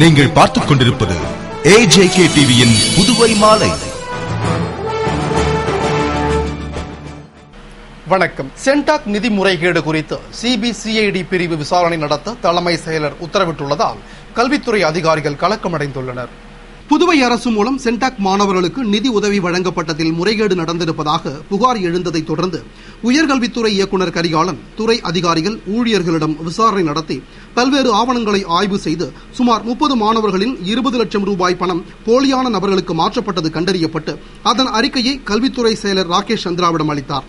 நீங்கள் பார்த்துக் கொண்டிருப்பது AJK டிவியின் புதுவை மாலை. வணக்கம். சென்டாக் நிதி முறைகேடு குறித்து CBCID பிரிவு விசாரணை நடத்த தலைமை செயலர் உத்தரவிட்டுள்ளதால் கல்வித்துறை அதிகாரிகள் கலக்கமடைந்துள்ளனர். புதுவை அரசு மூலம் சென்டாக் மாணவர்களுக்கு நிதி உதவி வழங்கப்பட்டதில் முறைகேடு நடந்திருப்பதாக புகார் எழுந்ததை தொடர்ந்து உயர்கல்வித்துறை இயக்குநர் கரிகாலன் துறை அதிகாரிகள் ஊழியர்களிடம் விசாரணை நடத்தி பல்வேறு ஆவணங்களை ஆய்வு செய்து சுமார் 30 மாணவர்களின் 20 லட்சம் ரூபாய் பணம் போலியான நபர்களுக்கு மாற்றப்பட்டது கண்டறியப்பட்டு அதன் அறிக்கையை கல்வித்துறை செயலர் ராகேஷ் சந்திராவிடம் அளித்தார்.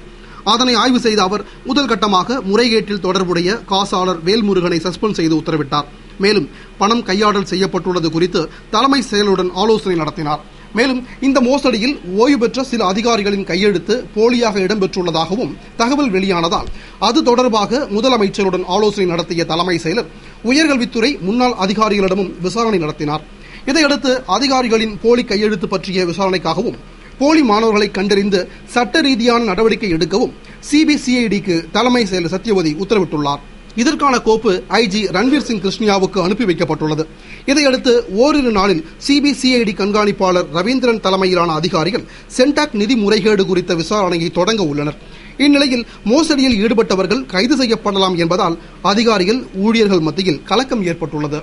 அதனை ஆய்வு செய்த அவர் முதல் கட்டமாக முறைகேட்டில் தொடர்புடைய காசாளர் வேல்முருகனை சஸ்பெண்ட் செய்து உத்தரவிட்டார். மேலும் பணம் கையாடல் செய்யப்பட்டுள்ளது குறித்து தலைமை செயலருடன் ஆலோசனை நடத்தினார். மேலும் இந்த மோசடியில் ஓய்வு பெற்ற சில அதிகாரிகளின் கையெழுத்து போலியாக இடம்பெற்றுள்ளதாகவும் தகவல் வெளியானதால் அது தொடர்பாக முதலமைச்சருடன் ஆலோசனை நடத்திய தலைமை செயலர் உயர்கல்வித்துறை முன்னாள் அதிகாரிகளிடமும் விசாரணை நடத்தினார். இதையடுத்து அதிகாரிகளின் போலி கையெழுத்து பற்றிய விசாரணைக்காகவும் போலி மாணவர்களை கண்டறிந்து சட்ட ரீதியான நடவடிக்கை எடுக்கவும் CBCIDக்கு தலைமை செயலர் சத்யவதி உத்தரவிட்டுள்ளார். இதற்கான கோப்பு IG ரன்வீர் சிங் கிருஷ்ணியாவுக்கு அனுப்பி வைக்கப்பட்டுள்ளது. இதையடுத்து ஓரிரு நாளில் CBCID கண்காணிப்பாளர் ரவீந்திரன் தலைமையிலான அதிகாரிகள் சென்டாக் நிதி முறைகேடு குறித்த விசாரணையை தொடங்க உள்ளனர். இந்நிலையில் மோசடியில் ஈடுபட்டவர்கள் கைது செய்யப்படலாம் என்பதால் அதிகாரிகள் ஊழியர்கள் மத்தியில் கலக்கம் ஏற்பட்டுள்ளது.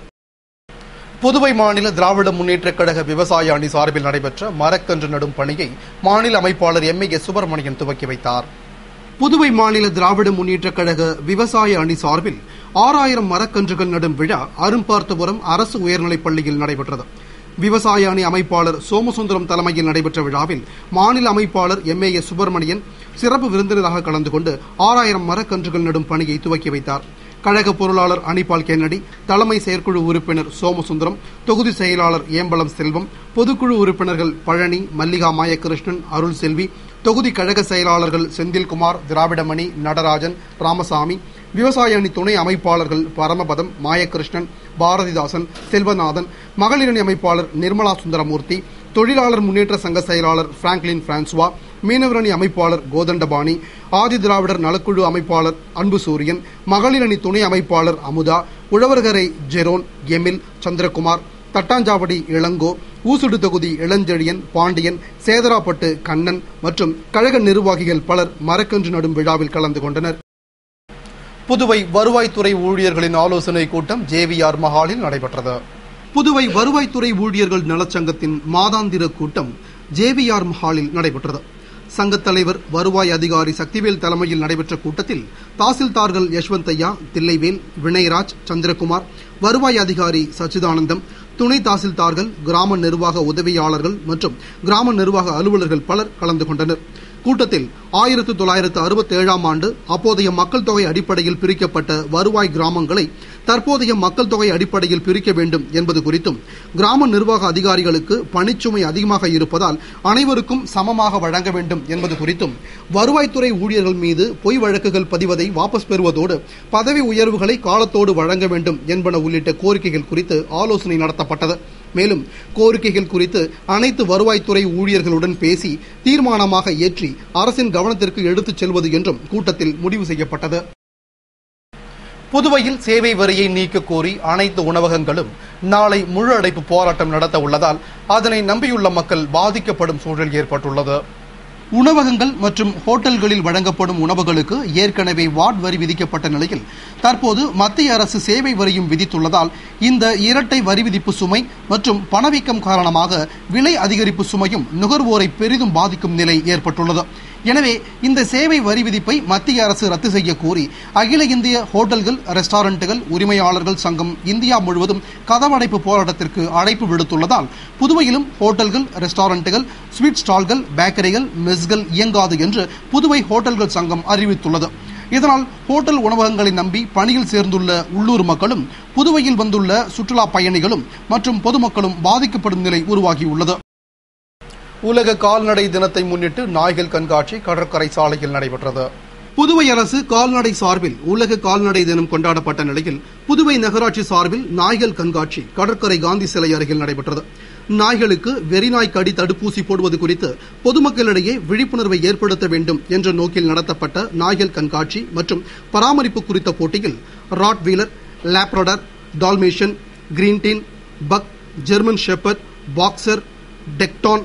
புதுவை மாநில திராவிட முன்னேற்றக் கழக விவசாய அணி சார்பில் நடைபெற்ற மரக்கன்று நடும் பணியை மாநில அமைப்பாளர் MA சுப்பிரமணியன் துவக்கி வைத்தார். புதுவை மாநில திராவிட முன்னேற்றக் கழக விவசாய அணி சார்பில் 6000 மரக்கன்றுகள் நடும் விழா அரும்பார்த்தபுரம் அரசு உயர்நிலைப் பள்ளியில் நடைபெற்றது. விவசாய அணி அமைப்பாளர் சோமசுந்தரம் தலைமையில் நடைபெற்ற விழாவில் மாநில அமைப்பாளர் MA சுப்பிரமணியன் சிறப்பு விருந்தினராக கலந்து கொண்டு 6000 மரக்கன்றுகள் நடும் பணியை துவக்கி வைத்தார். கழக பொருளாளர் அனிபால் கென்னடி, தலைமை செயற்குழு உறுப்பினர் சோமசுந்தரம், தொகுதி செயலாளர் ஏம்பலம் செல்வம், பொதுக்குழு உறுப்பினர்கள் பழனி, மல்லிகா மாயகிருஷ்ணன், அருள் செல்வி, தொகுதி கழக செயலாளர்கள் செந்தில்குமார், திராவிடமணி, நடராஜன், ராமசாமி, விவசாய அணி துணை அமைப்பாளர்கள் பரமபதம், மாயகிருஷ்ணன், பாரதிதாசன், செல்வநாதன், மகளிரணி அமைப்பாளர் நிர்மலா சுந்தரமூர்த்தி, தொழிலாளர் முன்னேற்ற சங்க செயலாளர் பிராங்க்லின் பிரான்சுவா, மீனவரணி அமைப்பாளர் கோதண்டபாணி, ஆதி திராவிடர் நலக்குழு அமைப்பாளர் அன்பு சூரியன், மகளிரணி துணை அமைப்பாளர் அமுதா, உழவர்கரை ஜெரோன், எமில், சந்திரகுமார், தட்டாஞ்சாவடி இளங்கோ, ஊசுடு தொகுதி இளஞ்செழியன், பாண்டியன், சேதராப்பட்டு கண்ணன் மற்றும் கழக நிர்வாகிகள் பலர் மரக்கன்று நடும் விழாவில் கலந்து கொண்டனர். புதுவை வருவாய்த்துறை ஊழியர்களின் ஆலோசனை கூட்டம் JVR மஹாலில் நடைபெற்றது. புதுவை வருவாய்த்துறை ஊழியர்கள் நலச்சங்கத்தின் மாதாந்திர கூட்டம் JVR மஹாலில் நடைபெற்றது. சங்கத் தலைவர் வருவாய் அதிகாரி சக்திவேல் தலைமையில் நடைபெற்ற கூட்டத்தில் தாசில்தார்கள் யஷ்வந்தையா, தில்லைவேல், வினயராஜ், சந்திரகுமார், வருவாய் அதிகாரி சச்சிதானந்தம், துணை தாசில்தார்கள், கிராம நிர்வாக உதவியாளர்கள் மற்றும் கிராம நிர்வாக அலுவலர்கள் பலர் கலந்து கொண்டனர். கூட்டத்தில் 1967ஆம் ஆண்டு அப்போதைய மக்கள் தொகை அடிப்படையில் பிரிக்கப்பட்ட வருவாய் கிராமங்களை தற்போதைய மக்கள் தொகை அடிப்படையில் பிரிக்க வேண்டும் என்பது குறித்தும், கிராம நிர்வாக அதிகாரிகளுக்கு பணிச்சுமை அதிகமாக இருப்பதால் அனைவருக்கும் சமமாக வழங்க வேண்டும் என்பது குறித்தும், வருவாய்த்துறை ஊழியர்கள் மீது பொய் வழக்குகள் பதிவதை வாபஸ் பெறுவதோடு பதவி உயர்வுகளை காலத்தோடு வழங்க வேண்டும் என்பன உள்ளிட்ட கோரிக்கைகள் குறித்து ஆலோசனை நடத்தப்பட்டது. மேலும் கோரிக்கைகள் குறித்து அனைத்து வருவாய்த்துறை ஊழியர்களுடன் பேசி தீர்மானமாக ஏற்றி அரசின் கவனத்திற்கு எடுத்துச் செல்வது என்றும் கூட்டத்தில் முடிவு செய்யப்பட்டது. புதுவையில் சேவை வரியை நீக்க கோரி அனைத்து உணவகங்களும் நாளை முழு அடைப்பு போராட்டம் நடத்த உள்ளதால் அதனை நம்பியுள்ள மக்கள் பாதிக்கப்படும் சூழல் ஏற்பட்டுள்ளது. உணவகங்கள் மற்றும் ஹோட்டல்களில் வழங்கப்படும் உணவுகளுக்கு ஏற்கனவே வாட் வரி விதிக்கப்பட்ட நிலையில் தற்போது மத்திய அரசு சேவை வரியும் விதித்துள்ளதால் இந்த இரட்டை வரி விதிப்பு சுமை மற்றும் பணவீக்கம் காரணமாக விலை அதிகரிப்பு சுமையும் நுகர்வோரை பெரிதும் பாதிக்கும் நிலை ஏற்பட்டுள்ளது. எனவே இந்த சேவை வரி விதிப்பை மத்திய அரசு ரத்து செய்ய கோரி அகில இந்திய ஹோட்டல்கள், ரெஸ்டாரண்ட்டுகள் உரிமையாளர்கள் சங்கம் இந்தியா முழுவதும் கதவடைப்பு போராட்டத்திற்கு அழைப்பு விடுத்துள்ளதால் புதுவையிலும் ஹோட்டல்கள், ரெஸ்டாரண்ட்டுகள், ஸ்வீட் ஸ்டால்கள், பேக்கரிகள், மெஸ்கள் இயங்காது என்று புதுவை ஹோட்டல்கள் சங்கம் அறிவித்துள்ளது. இதனால் ஹோட்டல் உணவகங்களை நம்பி பணியில் சேர்ந்துள்ள உள்ளூர் மக்களும் புதுவையில் வந்துள்ள சுற்றுலா பயணிகளும் மற்றும் பொதுமக்களும் பாதிக்கப்படும் நிலை உருவாகியுள்ளது. உலக கால்நடை தினத்தை முன்னிட்டு நாய்கள் கண்காட்சி கடற்கரை சாலையில் நடைபெற்றது. புதுவை அரசு கால்நடை சார்பில் உலக கால்நடை தினம் கொண்டாடப்பட்ட நிலையில் புதுவை நகராட்சி சார்பில் நாய்கள் கண்காட்சி கடற்கரை காந்தி சிலை அருகில் நடைபெற்றது. நாய்களுக்கு வெறிநாய் கடி தடுப்பூசி போடுவது குறித்து பொதுமக்களிடையே விழிப்புணர்வை ஏற்படுத்த வேண்டும் என்ற நோக்கில் நடத்தப்பட்ட நாய்கள் கண்காட்சி மற்றும் பராமரிப்பு குறித்த போட்டியில் ராட்வீலர், லேப்ரடார், டால்மேஷன், கிரீன்டீன், பக், ஜெர்மன் ஷெப்பர்ட், பாக்ஸர், டெக்டான்,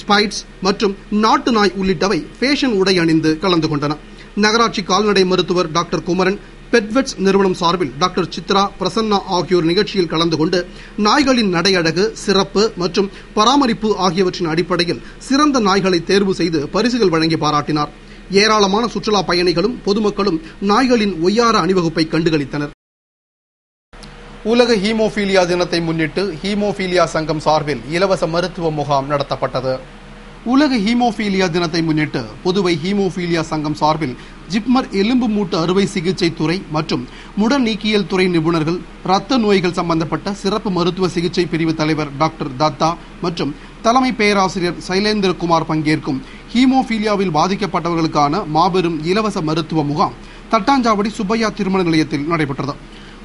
ஸ்பைட்ஸ் மற்றும் நாட்டு நாய் உள்ளிட்டவை ஃபேஷன் உடை அணிந்து கலந்து கொண்டன. நகராட்சி கால்நடை மருத்துவர் டாக்டர் குமரன், பெட்வெட்ஸ் நிறுவனம் சார்பில் டாக்டர் சித்ரா, பிரசன்னா ஆகியோர் நிகழ்ச்சியில் கலந்து கொண்டு நாய்களின் நடையழகு, சிறப்பு மற்றும் பராமரிப்பு ஆகியவற்றின் அடிப்படையில் சிறந்த நாய்களை தேர்வு செய்து பரிசுகள் வழங்கி பாராட்டினார். ஏராளமான சுற்றுலா பயணிகளும் பொதுமக்களும் நாய்களின் ஒய்யார அணிவகுப்பை கண்டுகளித்தனர். உலக ஹீமோபீலியா தினத்தை முன்னிட்டு ஹீமோபீலியா சங்கம் சார்பில் இலவச மருத்துவ முகாம் நடத்தப்பட்டது. உலக ஹீமோபீலியா தினத்தை முன்னிட்டு புதுவை ஹீமோபீலியா சங்கம் சார்பில் ஜிப்மர் எலும்பு மூட்டு அறுவை சிகிச்சை துறை மற்றும் முட நீக்கியல் துறை நிபுணர்கள், இரத்த நோய்கள் சம்பந்தப்பட்ட சிறப்பு மருத்துவ சிகிச்சை பிரிவு தலைவர் டாக்டர் தத்தா மற்றும் தலைமை பேராசிரியர் சைலேந்திரகுமார் பங்கேற்கும் ஹீமோபீலியாவில் பாதிக்கப்பட்டவர்களுக்கான மாபெரும் இலவச மருத்துவ முகாம் தட்டாஞ்சாவடி சுப்பையா திருமண நிலையத்தில் நடைபெற்றது.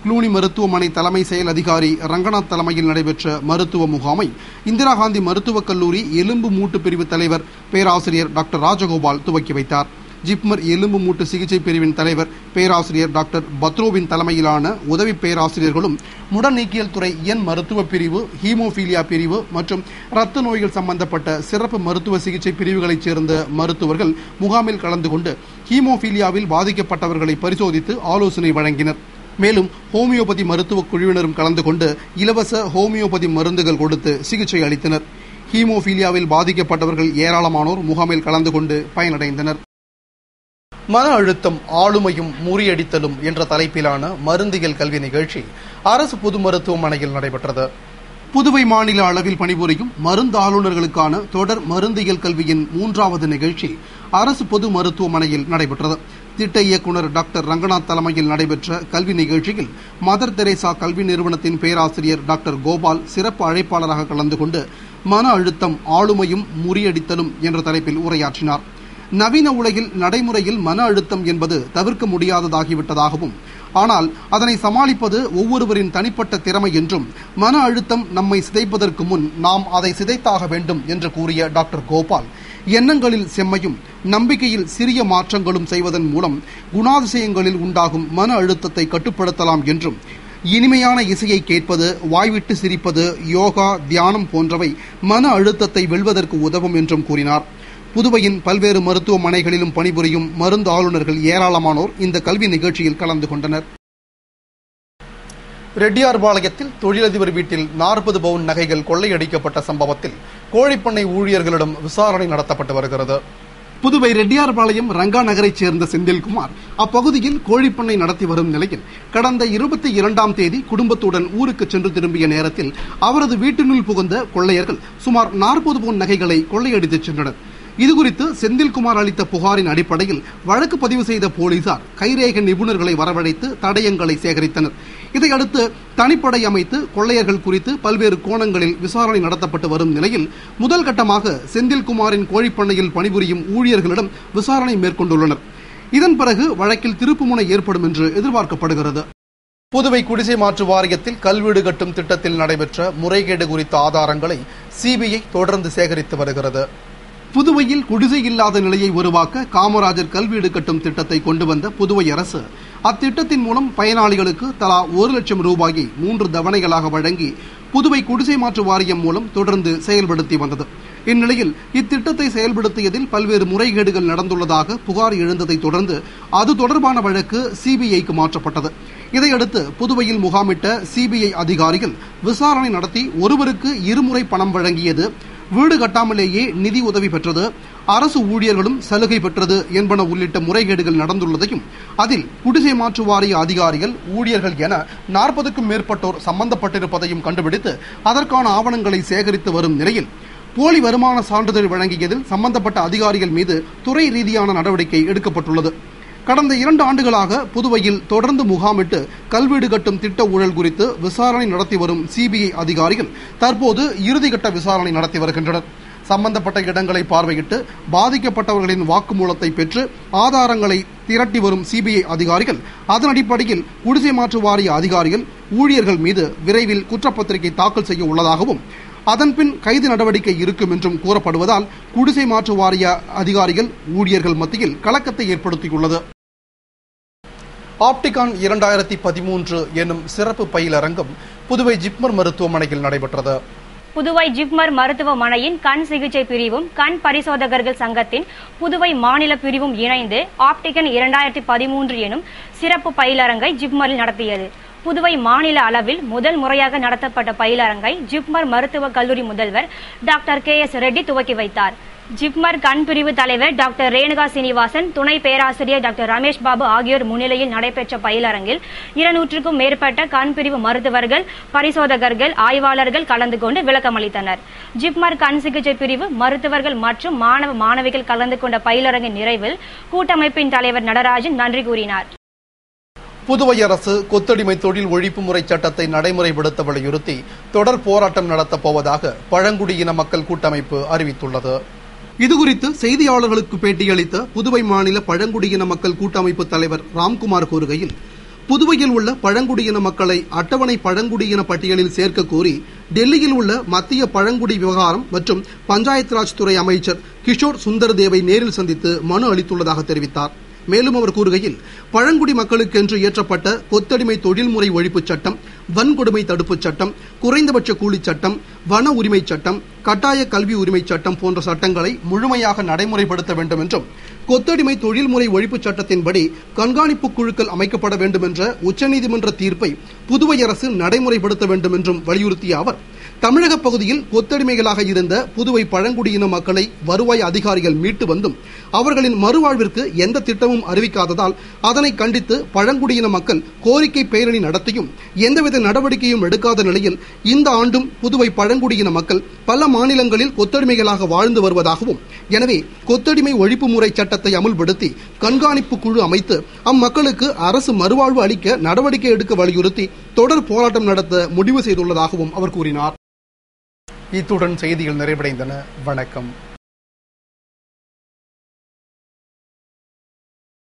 க்ளூனி மருத்துவமனை தலைமை செயல் அதிகாரி ரங்கநாத் தலைமையில் நடைபெற்ற மருத்துவ முகாமை இந்திரா காந்தி மருத்துவக் கல்லூரி எலும்பு மூட்டு பிரிவு தலைவர் பேராசிரியர் டாக்டர் ராஜகோபால் துவக்கி வைத்தார். ஜிப்மர் எலும்பு மூட்டு சிகிச்சை பிரிவின் தலைவர் பேராசிரியர் டாக்டர் பத்ரோவின் தலைமையிலான உதவி பேராசிரியர்களும் முட நீக்கியல் துறை எண் மருத்துவ பிரிவு, ஹீமோபீலியா பிரிவு மற்றும் இரத்த நோய்கள் சம்பந்தப்பட்ட சிறப்பு மருத்துவ சிகிச்சை பிரிவுகளைச் சேர்ந்த மருத்துவர்கள் முகாமில் கலந்து கொண்டு ஹீமோபீலியாவில் பாதிக்கப்பட்டவர்களை பரிசோதித்து ஆலோசனை வழங்கினர். மேலும் ஹோமியோபதி மருத்துவ குழுவினரும் கலந்து கொண்டு இலவச ஹோமியோபதி மருந்துகள் கொடுத்து சிகிச்சை அளித்தனர். ஹீமோபீலியாவில் பாதிக்கப்பட்டவர்கள் ஏராளமானோர் முகாமில் கலந்து கொண்டு பயனடைந்தனர். மன அழுத்தம், ஆளுமையும் முறியடித்தலும் என்ற தலைப்பிலான மருந்தியல் கல்வி நிகழ்ச்சி அரசு பொது மருத்துவமனையில் நடைபெற்றது. புதுவை மாநில அளவில் பணிபுரியும் மருந்து ஆளுநர்களுக்கான தொடர் மருந்தியல் கல்வியின் 3வது நிகழ்ச்சி அரசு பொது மருத்துவமனையில் நடைபெற்றது. திட்ட இயக்குநர் டாக்டர் ரங்கநாத் தலைமையில் நடைபெற்ற கல்வி நிகழ்ச்சியில் மதர் தெரேசா கல்வி நிறுவனத்தின் பேராசிரியர் டாக்டர் கோபால் சிறப்பு அழைப்பாளராக கலந்து கொண்டு மன அழுத்தம், ஆளுமையும் முறியடித்தலும் என்ற தலைப்பில் உரையாற்றினார். நவீன உலகில் நடைமுறையில் மன அழுத்தம் என்பது தவிர்க்க முடியாததாகிவிட்டதாகவும், ஆனால் அதனை சமாளிப்பது ஒவ்வொருவரின் தனிப்பட்ட திறமை என்றும், மன அழுத்தம் நம்மை சிதைப்பதற்கு முன் நாம் அதை சிதைத்தாக வேண்டும் என்று கூறிய டாக்டர் கோபால், எண்ணங்களில் செம்மையும் நம்பிக்கையில் சிறிய மாற்றங்களும் செய்வதன் மூலம் குணாதிசயங்களில் உண்டாகும் மன அழுத்தத்தை கட்டுப்படுத்தலாம் என்றும், இனிமையான இசையை கேட்பது, வாய்விட்டு சிரிப்பது, யோகா, தியானம் போன்றவை மன அழுத்தத்தை வெல்வதற்கு உதவும் என்றும் கூறினார். புதுவையின் பல்வேறு மருத்துவமனைகளிலும் பணிபுரியும் மருந்து ஆளுநர்கள் ஏராளமானோர் இந்த கல்வி நிகழ்ச்சியில் கலந்து கொண்டனர். ரெட்டியார்பாளையத்தில் தொழிலதிபர் வீட்டில் 40 பவுன் நகைகள் கொள்ளையடிக்கப்பட்ட சம்பவத்தில் கோழிப்பண்ணை ஊழியர்களிடம் விசாரணை நடத்தப்பட்டு வருகிறது. புதுவை ரெட்டியார்பாளையம் ரங்கா நகரைச் சேர்ந்த செந்தில்குமார் அப்பகுதியில் கோழிப்பண்ணை நடத்தி வரும் நிலையில் கடந்த 22ஆம் தேதி குடும்பத்துடன் ஊருக்கு சென்று திரும்பிய நேரத்தில் அவரது வீட்டினுள் புகுந்த கொள்ளையர்கள் சுமார் 40 பவுன் நகைகளை கொள்ளையடித்துச் சென்றனர். இதுகுறித்து செந்தில்குமார் அளித்த புகாரின் அடிப்படையில் வழக்கு பதிவு செய்த போலீசார் கைரேக நிபுணர்களை வரவழைத்து தடயங்களை சேகரித்தனர். இதையடுத்து தனிப்படை அமைத்து கொள்ளையர்கள் குறித்து பல்வேறு கோணங்களில் விசாரணை நடத்தப்பட்டு வரும் நிலையில் முதல் கட்டமாக செந்தில்குமாரின் கோழிப்பண்ணையில் பணிபுரியும் ஊழியர்களிடம் விசாரணை மேற்கொண்டுள்ளனர். இதன் பிறகு வழக்கில் திருப்புமுனை ஏற்படும் என்று எதிர்பார்க்கப்படுகிறது. புதுவை குடிசை மாற்று வாரியத்தில் கல்வீடு கட்டும் திட்டத்தில் நடைபெற்ற முறைகேடு குறித்த ஆதாரங்களை சிபிஐ தொடர்ந்து சேகரித்து வருகிறது. புதுவையில் குடிசை இல்லாத நிலையை உருவாக்க காமராஜர் கல்வீடு கட்டும் திட்டத்தை கொண்டு வந்த புதுவை அரசு அத்திட்டத்தின் மூலம் பயனாளிகளுக்கு தலா 1 லட்சம் ரூபாயை 3 தவணைகளாக வழங்கி புதுவை குடிசை மாற்று வாரியம் மூலம் தொடர்ந்து செயல்படுத்தி வந்தது. இந்நிலையில் இத்திட்டத்தை செயல்படுத்தியதில் பல்வேறு முறைகேடுகள் நடந்துள்ளதாக புகார் எழுந்ததை தொடர்ந்து அது தொடர்பான வழக்கு சிபிஐக்கு மாற்றப்பட்டது. இதையடுத்து புதுவையில் முகாமிட்ட சிபிஐ அதிகாரிகள் விசாரணை நடத்தி ஒருவருக்கு 2 முறை பணம் வழங்கியது, வீடு கட்டாமலேயே நிதி உதவி பெற்றது, அரசு ஊழியர்களும் சலுகை பெற்றது என்பன உள்ளிட்ட முறைகேடுகள் நடந்துள்ளதையும், அதில் குடிசை மாற்று வாரிய அதிகாரிகள், ஊழியர்கள் என 40க்கும் மேற்பட்டோர் சம்பந்தப்பட்டிருப்பதையும் கண்டுபிடித்து அதற்கான ஆவணங்களை சேகரித்து வரும் நிலையில் போலி வருமான சான்றிதழ் வழங்கியதில் சம்பந்தப்பட்ட அதிகாரிகள் மீது துறை ரீதியான நடவடிக்கை எடுக்கப்பட்டுள்ளது. கடந்த 2 ஆண்டுகளாக புதுவையில் தொடர்ந்து முகாமிட்டு கல்வீடு கட்டும் திட்ட ஊழல் குறித்து விசாரணை நடத்தி வரும் சிபிஐ அதிகாரிகள் தற்போது இறுதிக்கட்ட விசாரணை நடத்தி வருகின்றனர். சம்பந்தப்பட்ட இடங்களை பார்வையிட்டு பாதிக்கப்பட்டவர்களின் வாக்குமூலத்தை பெற்று ஆதாரங்களை திரட்டி வரும் சிபிஐ அதிகாரிகள் அதன் அடிப்படையில் குடிசை மாற்று வாரிய அதிகாரிகள், ஊழியர்கள் மீது விரைவில் குற்றப்பத்திரிகை தாக்கல் செய்ய உள்ளதாகவும், அதன்பின் கைது நடவடிக்கை இருக்கும் என்றும் கூறப்படுவதால் குடிசை மாற்று வாரிய அதிகாரிகள், ஊழியர்கள் மத்தியில் கலக்கத்தை ஏற்படுத்தியுள்ளது. ஆப்டிகான் 2013 எனும் சிறப்பு பயிலரங்கம் புதுவை ஜிப்மர் மருத்துவமனையில் நடைபெற்றது. புதுவை ஜிப்மர் மருத்துவமனையின் கண் சிகிச்சை பிரிவும் கண் பரிசோதகர்கள் சங்கத்தின் புதுவை மாநில பிரிவும் இணைந்து ஆப்டிகன் 2013 எனும் சிறப்பு பயிலரங்கை ஜிப்மரில் நடத்தியது. புதுவை மாநில அளவில் முதல் முறையாக நடத்தப்பட்ட பயிலரங்கை ஜிப்மர் மருத்துவக் கல்லூரி முதல்வர் டாக்டர் KS ரெட்டி துவக்கி வைத்தார். ஜிப்மர் கண் பிரிவு தலைவர் டாக்டர் ரேணுகா சீனிவாசன், துணை பேராசிரியர் டாக்டர் ரமேஷ் பாபு ஆகியோர் முன்னிலையில் நடைபெற்ற பயிலரங்கில் 200க்கும் மேற்பட்ட கண் பிரிவு மருத்துவர்கள், பரிசோதகர்கள், ஆய்வாளர்கள் கலந்து கொண்டு விளக்கமளித்தனர். ஜிப்மர் கண் சிகிச்சை பிரிவு மருத்துவர்கள் மற்றும் மாணவ மாணவிகள் கலந்து கொண்ட பயிலரங்கின் நிறைவில் கூட்டமைப்பின் தலைவர் நடராஜன் நன்றி கூறினார். புதுவை அரசு கொத்தடிமை தொழில் ஒழிப்பு முறை சட்டத்தை நடைமுறைப்படுத்த வலியுறுத்தி தொடர் போராட்டம் நடத்தப் போவதாக பழங்குடியின மக்கள் கூட்டமைப்பு அறிவித்துள்ளது. இதுகுறித்து செய்தியாளர்களுக்கு பேட்டியளித்த புதுவை மாநில பழங்குடியின மக்கள் கூட்டமைப்பு தலைவர் ராம்குமார் கூறுகையில், புதுவையில் உள்ள பழங்குடியின மக்களை அட்டவணை பழங்குடியின பட்டியலில் சேர்க்க கோரி டெல்லியில் உள்ள மத்திய பழங்குடி விவகாரம் மற்றும் பஞ்சாயத் ராஜ் துறை அமைச்சர் கிஷோர் சுந்தர் தேவை நேரில் சந்தித்து மனு அளித்துள்ளதாக தெரிவித்தார். மேலும் அவர் கூறுகையில், பழங்குடி மக்களுக்கென்று இயற்றப்பட்ட கொத்தடிமை தொழில்முறை ஒழிப்பு சட்டம், வன்கொடுமை தடுப்பு சட்டம், குறைந்தபட்ச கூலி சட்டம், வன உரிமை சட்டம், கட்டாய கல்வி உரிமை சட்டம் போன்ற சட்டங்களை முழுமையாக நடைமுறைப்படுத்த வேண்டும் என்றும், கொத்தடிமை தொழில்முறை ஒழிப்பு சட்டத்தின்படி கண்காணிப்பு குழுக்கள் அமைக்கப்பட வேண்டும் என்ற உச்சநீதிமன்ற தீர்ப்பை புதுவை அரசு நடைமுறைப்படுத்த வேண்டும் என்றும் வலியுறுத்திய அவர், தமிழக பகுதியில் கொத்தடிமைகளாக இருந்த புதுவை பழங்குடியின மக்களை வருவாய் அதிகாரிகள் மீட்டு வந்தும் அவர்களின் மறுவாழ்விற்கு எந்த திட்டமும் அறிவிக்காததால் அதனை கண்டித்து பழங்குடியின மக்கள் கோரிக்கை பேரணி நடத்தியும் எந்தவித நடவடிக்கையும் எடுக்காத நிலையில் இந்த ஆண்டும் புதுவை பழங்குடியின மக்கள் பல மாநிலங்களில் கொத்தடிமைகளாக வாழ்ந்து வருவதாகவும், எனவே கொத்தடிமை ஒழிப்பு முறை சட்டத்தை அமுல்படுத்தி கண்காணிப்பு குழு அமைத்து அம்மக்களுக்கு அரசு மறுவாழ்வு அளிக்க நடவடிக்கை எடுக்க வலியுறுத்தி தொடர் போராட்டம் நடத்த முடிவு செய்துள்ளதாகவும் அவர் கூறினார். இத்துடன் செய்திகள் நிறைவடைந்தன. வணக்கம்.